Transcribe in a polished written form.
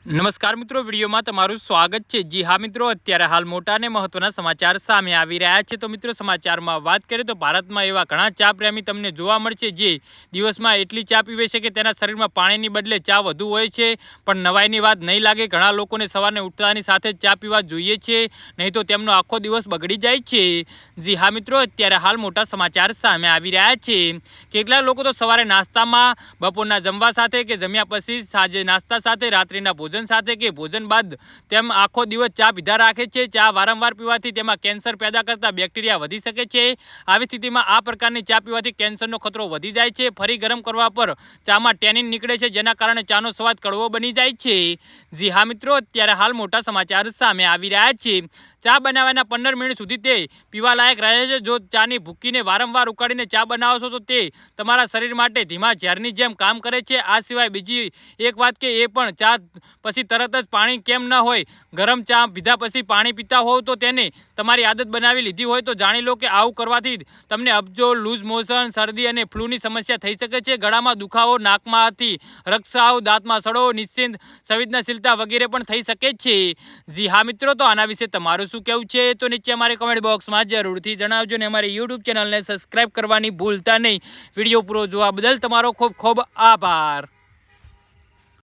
નમસ્કાર મિત્રો, વિડીયોમાં તમારું સ્વાગત છે। જી હા મિત્રો, અત્યારે હાલ મોટા અને મહત્વના સમાચાર સામે આવી રહ્યા છે। તો મિત્રો, સમાચારમાં વાત કરીએ તો ભારતમાં એવા ઘણા ચા પ્રેમી તમને જોવા મળશે જે દિવસમાં એટલી ચા પીવે છે કે તેના શરીરમાં પાણીની બદલે ચા વધુ હોય છે। પણ નવાઈની વાત નહીં લાગે, ઘણા લોકોને સવારે ઉઠતાની સાથે જ ચા પીવા જોઈએ છે, નહીં તો તેમનો આખો દિવસ બગડી જાય છે। જી હા મિત્રો, અત્યારે હાલ મોટા સમાચાર સામે આવી રહ્યા છે। કેટલાક લોકો તો સવારે નાસ્તામાં, બપોરના જમવા સાથે કે જમ્યા પછી સાંજે નાસ્તા સાથે, રાત્રિના ભોજન સાથે કે ભોજન બાદ તેમ આખો દિવસ ચા પીધા રાખે છે। ચા વારંવાર પીવાથી તેમાં કેન્સર પેદા કરતા બેક્ટેરિયા વધી શકે છે। આવી સ્થિતિમાં આ પ્રકારની ચા પીવાથી કેન્સરનો ખતરો વધી જાય છે। ફરી ગરમ કરવા પર ચામાં ટેનિન નીકળે છે, જેના કારણે ચાનો સ્વાદ કડવો બની જાય છે। જી હા મિત્રો, અત્યારે હાલ મોટા સમાચાર સામે આવી રહ્યા છે। ચા બનાવવાના 15 મિનિટ સુધી તે પીવા લાયક રહે છે। જો ચાની ભૂકીને વારંવાર ઉકાળીને ચા બનાવો છો તો તે તમારા શરીર માટે ધીમા ઝેરની જેમ કામ કરે છે। આ સિવાય બીજી એક વાત કે એ પણ ચા પછી તરત જ પાણી કેમ ન હોય, ગરમ ચા પીધા પછી પાણી પીતા હોવ તો તેને તમારી આદત બનાવી લીધી હોય તો જાણી લો કે આવું કરવાથી તમને અબજો, લૂઝ મોશન, શરદી અને ફ્લૂની સમસ્યા થઈ શકે છે। ગળામાં દુખાવો, નાકમાંથી રક્તસ્રાવ, દાંતમાં સડો, નિશ્ચિત સંવેદનશીલતા વગેરે પણ થઈ શકે છે। જી હા મિત્રો, તો આના વિશે તમારું શું કહેવું છે તો નીચે અમારે કમેન્ટ બોક્સમાં જરૂરથી જણાવજો ને અમારી યુટ્યુબ ચેનલને સબસ્ક્રાઈબ કરવાની ભૂલતા નહીં। વિડીયો પૂરો જોવા બદલ તમારો ખૂબ ખૂબ આભાર।